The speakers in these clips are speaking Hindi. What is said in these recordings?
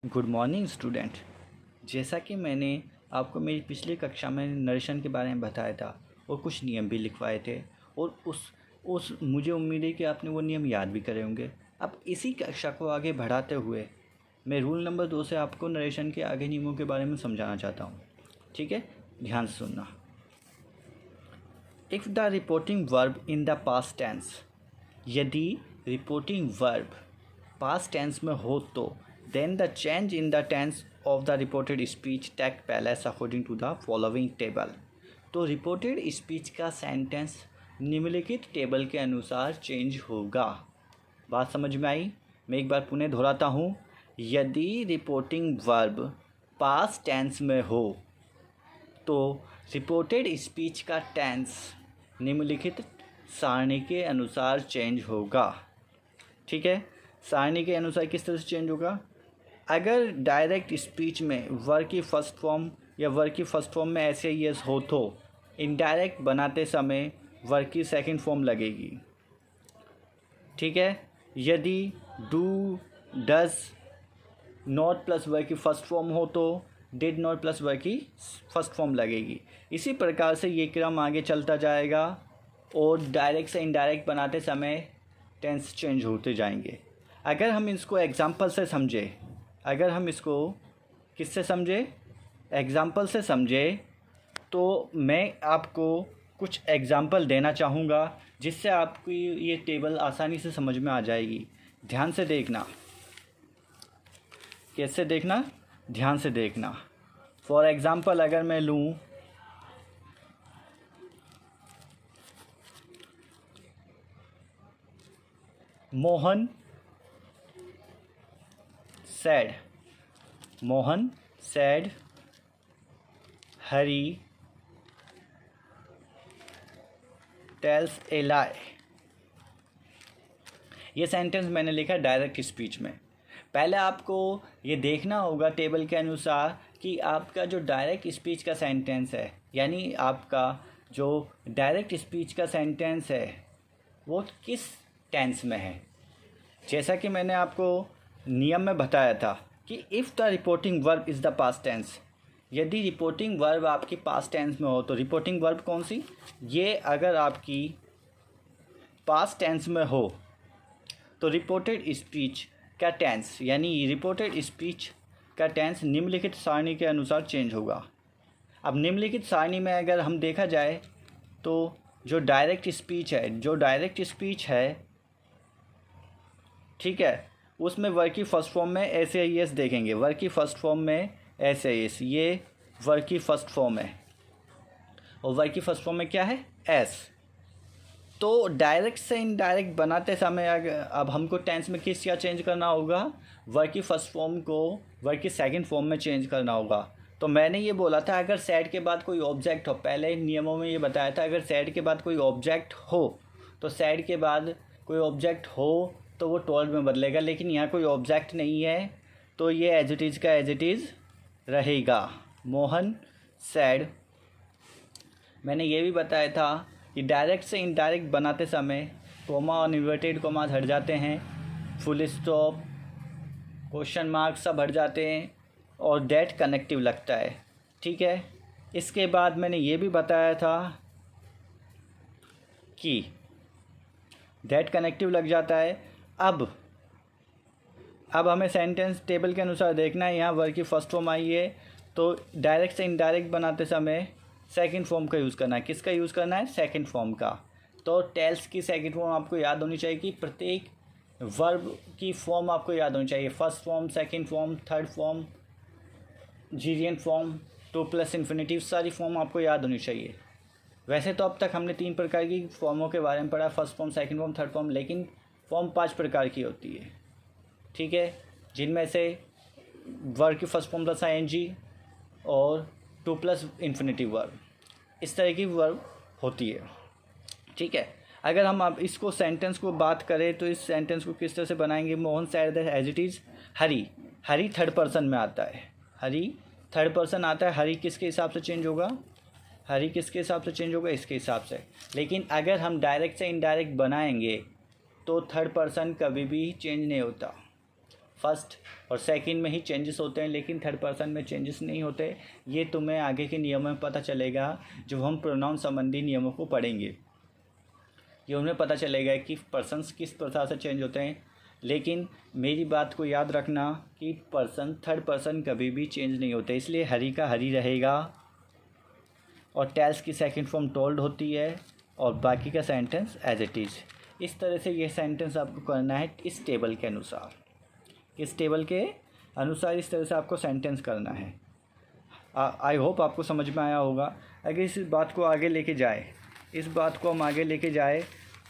Good morning student. जैसा कि मैंने आपको मेरी पिछली कक्षा में नरेशन के बारे में बताया था और कुछ नियम भी लिखवाए थे और उस मुझे उम्मीद है कि आपने वो नियम याद भी करे होंगे। अब इसी कक्षा को आगे बढ़ाते हुए मैं रूल नंबर 2 से आपको नरेशन के आगे नियमों के बारे में समझाना चाहता हूँ। ठीक है, ध्यान से सुनना। If the reporting verb in the past tense, यदि रिपोर्टिंग वर्ब पास्ट टेंस में हो तो then the change in the tense of the reported speech take place according to the following table। तो रिपोर्टेड स्पीच का सेंटेंस निम्नलिखित टेबल के अनुसार चेंज होगा। बात समझ में आई? मैं एक बार पुनः दोहराता हूँ। यदि रिपोर्टिंग वर्ब पास्ट टेंस में हो तो रिपोर्टेड स्पीच का टेंस निम्नलिखित सारणी के अनुसार चेंज होगा। ठीक है, सारणी के अनुसार किस तरह से चेंज होगा? अगर डायरेक्ट स्पीच में वर्ब की फर्स्ट फॉर्म या वर्ब की फर्स्ट फॉर्म में ऐसे यस हो तो इनडायरेक्ट बनाते समय वर्ब की सेकंड फॉर्म लगेगी। ठीक है, यदि do does not plus verb की फर्स्ट फॉर्म हो तो डिड नॉट प्लस वर्ब की फर्स्ट फॉर्म लगेगी। इसी प्रकार से ये क्रम आगे चलता जाएगा और डायरेक्ट से इनडायरेक्ट बनाते समय टेंस चेंज होते जाएंगे। अगर हम इसको एग्जाम्पल से समझे, अगर हम इसको किससे समझे? एग्ज़ाम्पल से समझे तो मैं आपको कुछ एग्ज़ाम्पल देना चाहूँगा जिससे आपको ये टेबल आसानी से समझ में आ जाएगी। ध्यान से देखना। कैसे देखना? ध्यान से देखना। फॉर एग्ज़ाम्पल अगर मैं लूँ Mohan said, Mohan said, Hari tells a lie। ये सेंटेंस मैंने लिखा डायरेक्ट स्पीच में। पहले आपको ये देखना होगा टेबल के अनुसार कि आपका जो डायरेक्ट स्पीच का सेंटेंस है, यानी आपका जो डायरेक्ट स्पीच का सेंटेंस है वो किस टेंस में है। जैसा कि मैंने आपको नियम में बताया था कि if the reporting verb is the past tense, यदि रिपोर्टिंग वर्ब आपकी पास्ट टेंस में हो तो रिपोर्टिंग वर्ब कौन सी? ये अगर आपकी पास्ट टेंस में हो तो रिपोर्टेड स्पीच का टेंस, यानी रिपोर्टेड स्पीच का टेंस निम्नलिखित सारणी के अनुसार चेंज होगा। अब निम्नलिखित सारणी में अगर हम देखा जाए तो जो डायरेक्ट स्पीच है, ठीक है, उसमें वर्ब की फर्स्ट फॉर्म में एस ए एस देखेंगे। वर्ब की फर्स्ट फॉर्म में एस ए एस, ये वर्ब की फर्स्ट फॉर्म है और वर्ब की फर्स्ट फॉर्म में क्या है? एस। तो डायरेक्ट से इनडायरेक्ट बनाते समय अब हमको टेंस में किस क्या चेंज करना होगा? वर्ब की फर्स्ट फॉर्म को वर्ब की सेकंड फॉर्म में चेंज करना होगा। तो मैंने ये बोला था अगर सैड के बाद कोई ऑब्जेक्ट हो, पहले नियमों में ये बताया था अगर सैड के बाद कोई ऑब्जेक्ट हो तो सैड के बाद कोई ऑब्जेक्ट हो तो वो टोल्ड में बदलेगा, लेकिन यहाँ कोई ऑब्जेक्ट नहीं है तो ये एज इट इज़ का एज इट इज़ रहेगा। मोहन सैड। मैंने ये भी बताया था कि डायरेक्ट से इनडायरेक्ट बनाते समय कोमा और इन्वर्टेड कोमा हट जाते हैं, फुल स्टॉप, क्वेश्चन मार्क सब हट जाते हैं और डेट कनेक्टिव लगता है। ठीक है, इसके बाद मैंने ये भी बताया था कि डेट कनेक्टिव लग जाता है। अब हमें सेंटेंस टेबल के अनुसार देखना है। यहाँ वर्ब की फर्स्ट फॉर्म आई है तो डायरेक्ट से इनडायरेक्ट बनाते समय सेकंड फॉर्म का यूज़ करना है। किसका यूज़ करना है? सेकंड फॉर्म का। तो टेल्स की सेकंड फॉर्म आपको याद होनी चाहिए कि प्रत्येक वर्ब की फॉर्म आपको याद होनी चाहिए। First form, second form, third form, gerund form, to plus infinitive, सारी फॉर्म आपको याद होनी चाहिए। वैसे तो अब तक हमने 3 प्रकार की फॉर्मों के बारे में पढ़ा, first form, second form, third form, लेकिन फॉर्म 5 प्रकार की होती है। ठीक है, जिनमें से वर्ब की फर्स्ट फॉर्म दसा एन जी और 2 प्लस इन्फिनेटिव वर्ब, इस तरह की वर्ब होती है। ठीक है, अगर हम अब इसको सेंटेंस को बात करें तो इस सेंटेंस को किस तरह से बनाएंगे? Mohan said as it is Hari. Hari third person में आता है, हरी थर्ड पर्सन आता है। हरी किसके हिसाब से चेंज होगा? हरी किसके हिसाब से चेंज होगा? इसके हिसाब से। लेकिन अगर हम डायरेक्ट से इनडायरेक्ट बनाएंगे तो थर्ड पर्सन कभी भी चेंज नहीं होता। फर्स्ट और सेकंड में ही चेंजेस होते हैं, लेकिन थर्ड पर्सन में चेंजेस नहीं होते। ये तुम्हें आगे के नियमों में पता चलेगा जब हम प्रोनाउन संबंधी नियमों को पढ़ेंगे। ये उन्हें पता चलेगा कि पर्सन्स किस प्रकार से चेंज होते हैं। लेकिन मेरी बात को याद रखना कि पर्सन थर्ड पर्सन कभी भी चेंज नहीं होते, इसलिए हरी का हरी रहेगा और टेल्स की सेकंड फॉर्म टोल्ड होती है और बाकी का सेंटेंस एज इट इज़। इस तरह से ये सेंटेंस आपको करना है इस टेबल के अनुसार। इस टेबल के अनुसार इस तरह से आपको सेंटेंस करना है। आई होप आपको समझ में आया होगा। अगर इस बात को आगे लेके जाए, इस बात को हम आगे लेके जाए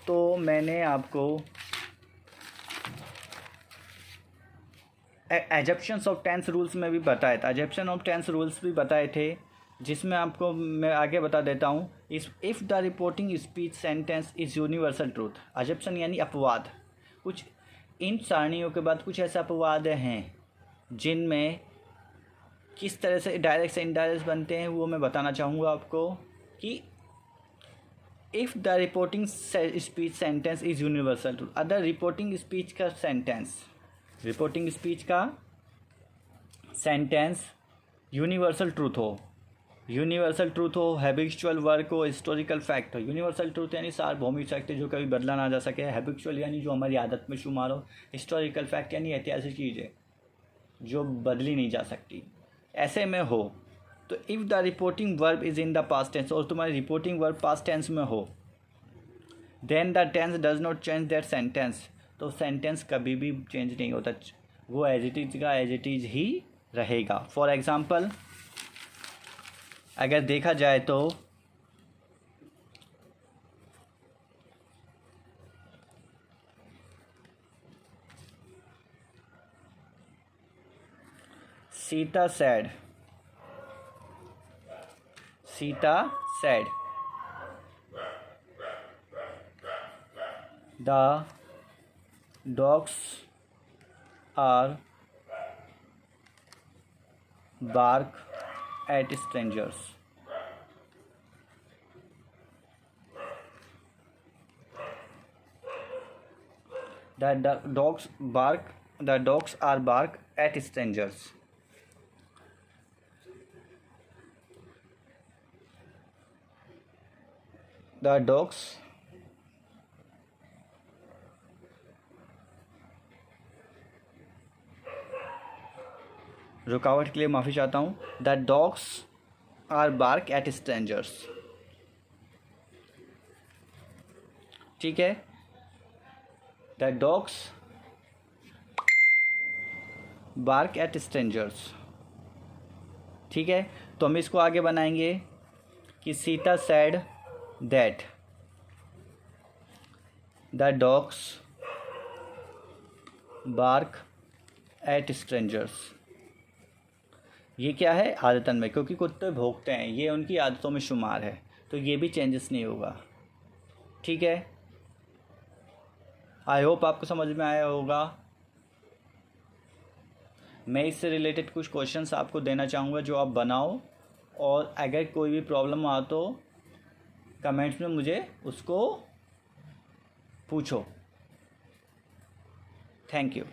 तो मैंने आपको एजप्शंस ऑफ टेंस रूल्स में भी बताया था, एजप्शन ऑफ टेंस रूल्स भी बताए थे, जिसमें आपको मैं आगे बता देता हूँ। If the reporting speech sentence is universal truth. Assumption यानी अपवाद। कुछ इन सारणियों के बाद कुछ ऐसे अपवाद हैं जिनमें किस तरह से डायरेक्ट से इनडायरेक्ट बनते हैं, वो मैं बताना चाहूँगा आपको। कि if the reporting speech sentence is universal truth, अगर रिपोर्टिंग स्पीच का सेंटेंस, रिपोर्टिंग स्पीच का सेंटेंस यूनिवर्सल ट्रूथ हो, यूनिवर्सल ट्रूथ हो, हैबिचुअल वर्क हो, हिस्टोरिकल फैक्ट हो। यूनिवर्सल ट्रूथ यानी सार्वभौमिक सत्य जो कभी बदला ना जा सके, हैबिचुअल यानी जो हमारी आदत में शुमार हो, हिस्टोरिकल फैक्ट यानी ऐतिहासिक चीज़ें जो बदली नहीं जा सकती, ऐसे में हो। तो if the reporting verb is in the past tense, और तुम्हारी रिपोर्टिंग वर्ब पास्ट टेंस में हो, then the tense does not change that sentence, तो सेंटेंस कभी भी चेंज नहीं होता, वो एज इट इज़ का एज इट इज़ ही रहेगा। फॉर एग्ज़ाम्पल अगर देखा जाए तो Sita said, the dogs are bark at strangers. The dogs are bark at strangers. The dogs रुकावट के लिए माफ़ी चाहता हूँ। The dogs are bark at strangers. ठीक है, the dogs bark at strangers. ठीक है, तो हम इसको आगे बनाएंगे कि Sita said that the dogs bark at strangers. ये क्या है, आदतन में, क्योंकि कुत्ते भौंकते हैं, ये उनकी आदतों में शुमार है, तो ये भी चेंजेस नहीं होगा। ठीक है, आई होप आपको समझ में आया होगा। मैं इससे रिलेटेड कुछ क्वेश्चंस आपको देना चाहूँगा जो आप बनाओ, और अगर कोई भी प्रॉब्लम आ तो कमेंट्स में मुझे उसको पूछो। Thank you.